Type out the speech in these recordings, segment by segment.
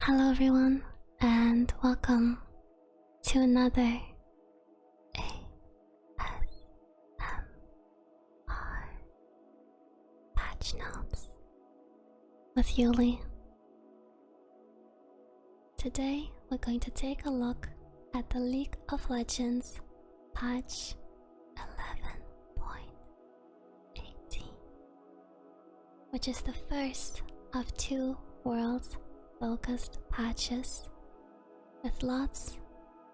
Hello everyone, and welcome to another ASMR Patch Notes with Yuli. Today we're going to take a look at the League of Legends patch 11.18, which is the first of two worlds focused patches with lots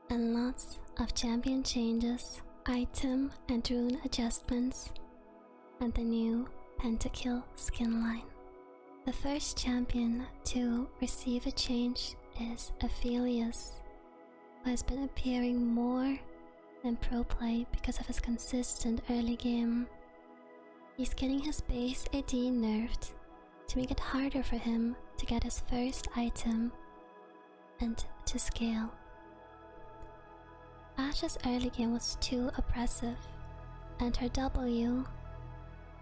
and lots of champion changes, item and rune adjustments, and the new pentakill skin line. The first champion to receive a change is Aphelios, who has been appearing more in pro play because of his consistent early game. He's getting his base AD nerfed to make it harder for him to get his first item and to scale. Ashe's early game was too oppressive, and her W,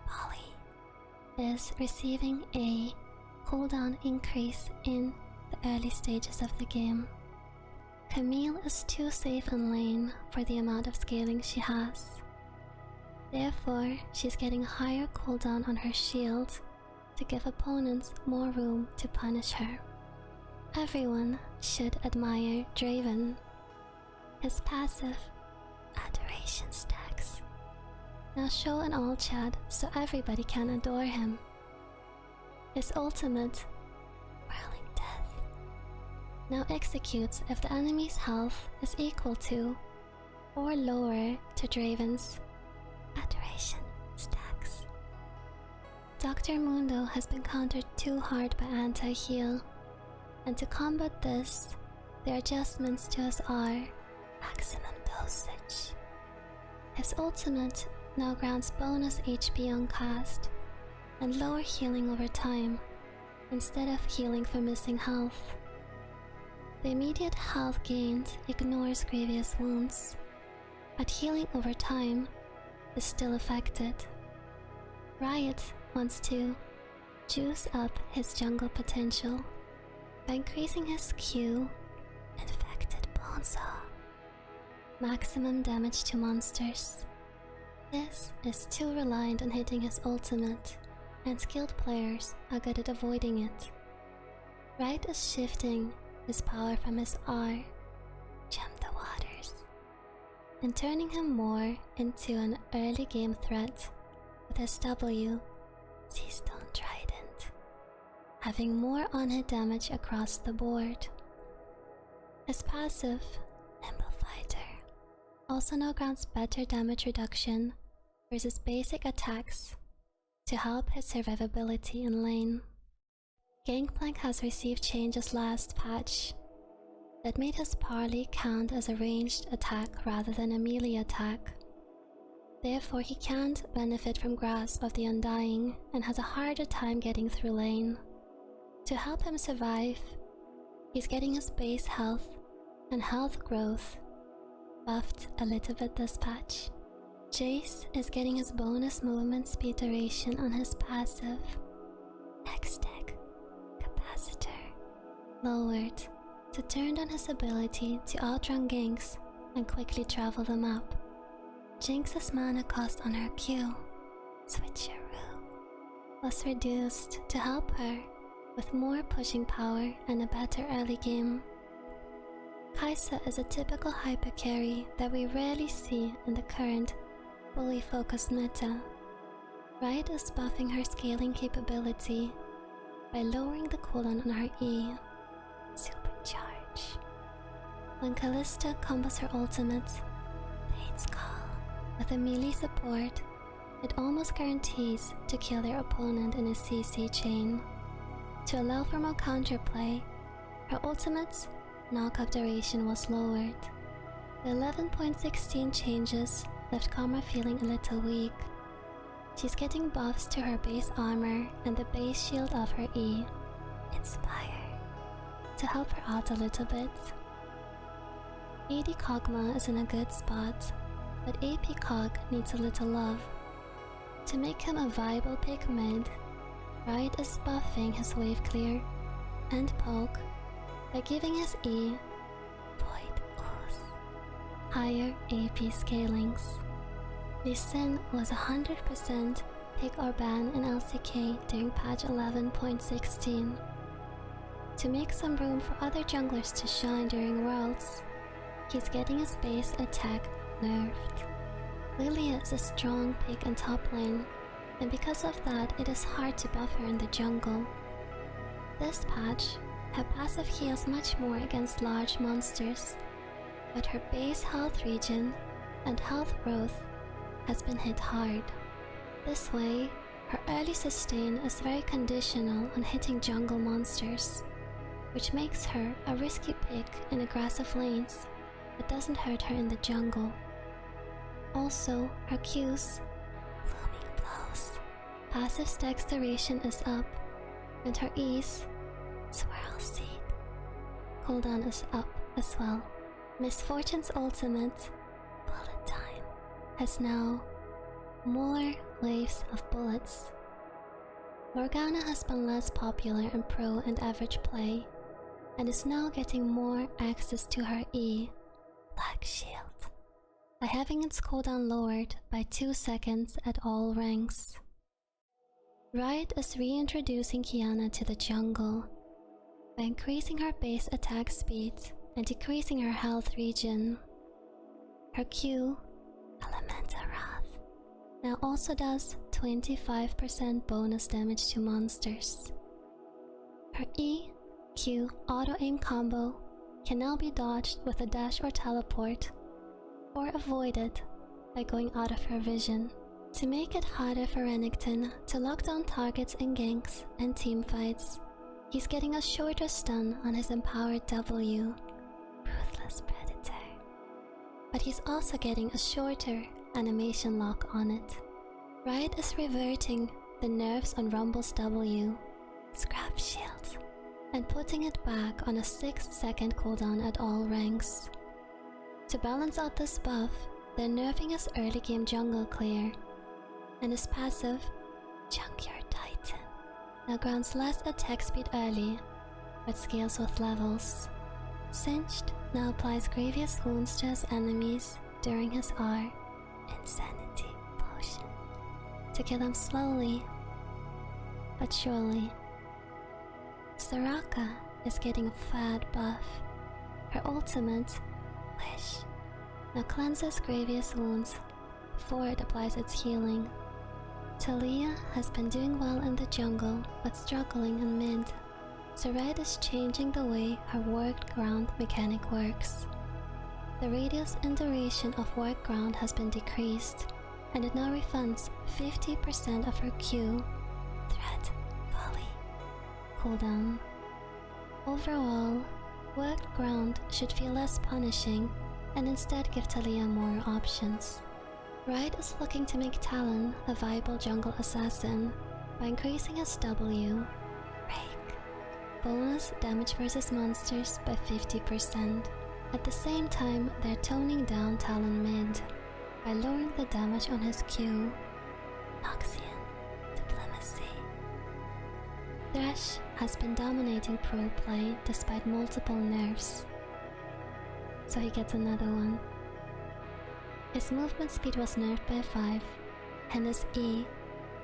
Polly, is receiving a cooldown increase in the early stages of the game. Camille is too safe in lane for the amount of scaling she has. Therefore, she's getting a higher cooldown on her shield to give opponents more room to punish her. Everyone should admire Draven. His passive, Adoration Stacks, now show in all chat so everybody can adore him. His ultimate, Whirling Death, now executes if the enemy's health is equal to or lower to Draven's Adoration Stacks. Dr. Mundo has been countered too hard by anti-heal, and to combat this, the adjustments to his R maximum dosage. His ultimate now grants bonus HP on cast and lower healing over time instead of healing for missing health. The immediate health gained ignores grievous wounds, but healing over time is still affected. Riot wants to juice up his jungle potential by increasing his Q, Infected Bonesaw, maximum damage to monsters. This is too reliant on hitting his ultimate, and skilled players are good at avoiding it. Riot is shifting his power from his R, Gem the Waters, and turning him more into an early game threat with his W, Seastone Trident, having more on-hit damage across the board. His passive, Nimble Fighter, also now grants better damage reduction versus basic attacks to help his survivability in lane. Gangplank has received changes last patch that made his parley count as a ranged attack rather than a melee attack. Therefore, he can't benefit from Grasp of the Undying and has a harder time getting through lane. To help him survive, he's getting his base health and health growth buffed a little bit this patch. Jace is getting his bonus movement speed duration on his passive, Hextech Capacitor, lowered to turn down his ability to outrun ganks and quickly travel them up. Jinx's mana cost on her Q, Switcheroo, was reduced to help her with more pushing power and a better early game. Kai'Sa is a typical hyper carry that we rarely see in the current fully focused meta. Riot is buffing her scaling capability by lowering the cooldown on her E, Supercharge. When Kalista combos her ultimate, Fate's Call, with a melee support, it almost guarantees to kill their opponent in a CC chain. To allow for more counterplay, her ultimate's knockup duration was lowered. The 11.16 changes left Karma feeling a little weak. She's getting buffs to her base armor and the base shield of her E, Inspire, to help her out a little bit. AD Kog'Maw is in a good spot, but AP Cog needs a little love. To make him a viable pick mid, Riot is buffing his wave clear and poke by giving his E Void Ooze higher AP scalings. Lee Sin was 100% pick or ban in LCK during patch 11.16. To make some room for other junglers to shine during Worlds, he's getting his base attack nerfed. Lilia is a strong pick in top lane, and because of that it is hard to buff her in the jungle. This patch, her passive heals much more against large monsters, but her base health regen and health growth has been hit hard. This way, her early sustain is very conditional on hitting jungle monsters, which makes her a risky pick in aggressive lanes, but doesn't hurt her in the jungle. Also, her Q's Blooming Blows passive stacks duration is up, and her E's Swirl Seed cooldown is up as well. Miss Fortune's ultimate, Bullet Time, has now more waves of bullets. Morgana has been less popular in pro and average play, and is now getting more access to her E, Black Shield, by having its cooldown lowered by 2 seconds at all ranks. Riot is reintroducing Qiyana to the jungle by increasing her base attack speed and decreasing her health regen. Her Q, Elemental Wrath, now also does 25% bonus damage to monsters. Her E, Q auto-aim combo can now be dodged with a dash or teleport, or avoided by going out of her vision. To make it harder for Renekton to lock down targets in ganks and teamfights, he's getting a shorter stun on his empowered W, Ruthless Predator. But he's also getting a shorter animation lock on it. Riot is reverting the nerfs on Rumble's W, Scrap Shield, and putting it back on a 6-second cooldown at all ranks. To balance out this buff, they're nerfing his early game jungle clear, and his passive, Junkyard Titan, now grants less attack speed early, but scales with levels. Singed now applies grievous wounds to his enemies during his R, Insanity Potion, to kill them slowly but surely. Soraka is getting a fat buff. Her ultimate, Wish, now cleanses grievous wounds before it applies its healing. Talia has been doing well in the jungle but struggling in mid, so Riot is changing the way her worked ground mechanic works. The radius and duration of worked ground has been decreased, and it now refunds 50% of her Q, Threat Volley, cooldown. Overall, worked ground should feel less punishing and instead give Talia more options. Riot is looking to make Talon a viable jungle assassin by increasing his W, Rake, bonus damage versus monsters by 50%. At the same time, they're toning down Talon mid by lowering the damage on his Q, Noxian Diplomacy. Thresh has been dominating pro play despite multiple nerfs, so he gets another one. His movement speed was nerfed by 5, and his E,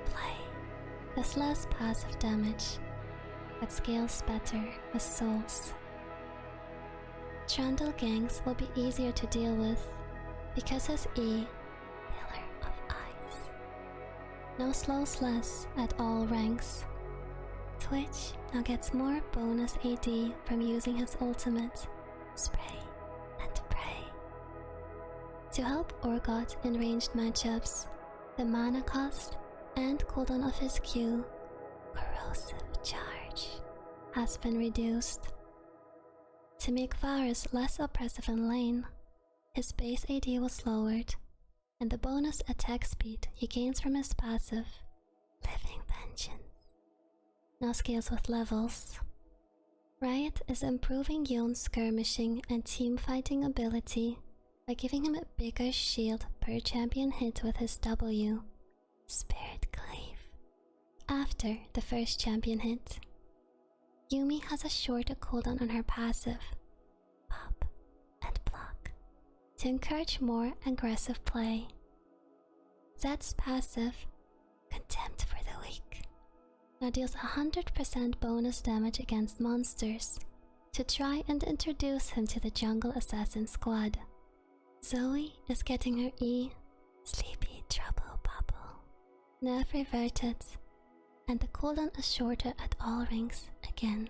Play, does less passive damage, but scales better with souls. Trundle ganks will be easier to deal with because his E, Pillar of Ice, now slows less at all ranks. Twitch now gets more bonus AD from using his ultimate, Spray and Pray. To help Urgot in ranged matchups, the mana cost and cooldown of his Q, Corrosive Charge, has been reduced. To make Varus less oppressive in lane, his base AD was lowered, and the bonus attack speed he gains from his passive, Living Vengeance, now scales with levels. Riot is improving Yone's skirmishing and teamfighting ability by giving him a bigger shield per champion hit with his W, Spirit Cleave, after the first champion hit. Yumi has a shorter cooldown on her passive, Pop and Block, to encourage more aggressive play. Zed's passive, Contempt for the Weak, now deals 100% bonus damage against monsters to try and introduce him to the jungle assassin squad. Zoe is getting her E, Sleepy Trouble Bubble, nerf reverted, and the cooldown is shorter at all ranks again.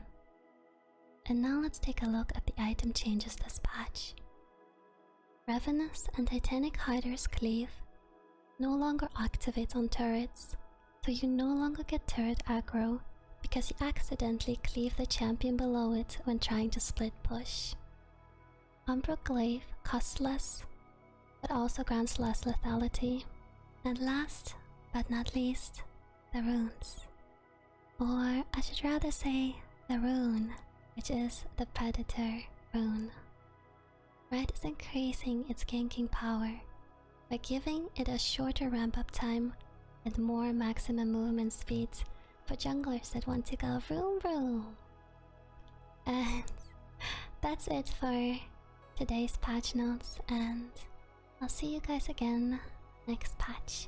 And now let's take a look at the item changes this patch. Ravenous and Titanic Hider's Cleave no longer activates on turrets, so you no longer get turret aggro because you accidentally cleave the champion below it when trying to split push. Umbra Glaive costs less, but also grants less lethality. And last but not least, the runes. Or I should rather say the rune, which is the Predator rune. Red is increasing its ganking power by giving it a shorter ramp up time and more maximum movement speeds for junglers that want to go vroom vroom. And that's it for today's patch notes, and I'll see you guys again next patch.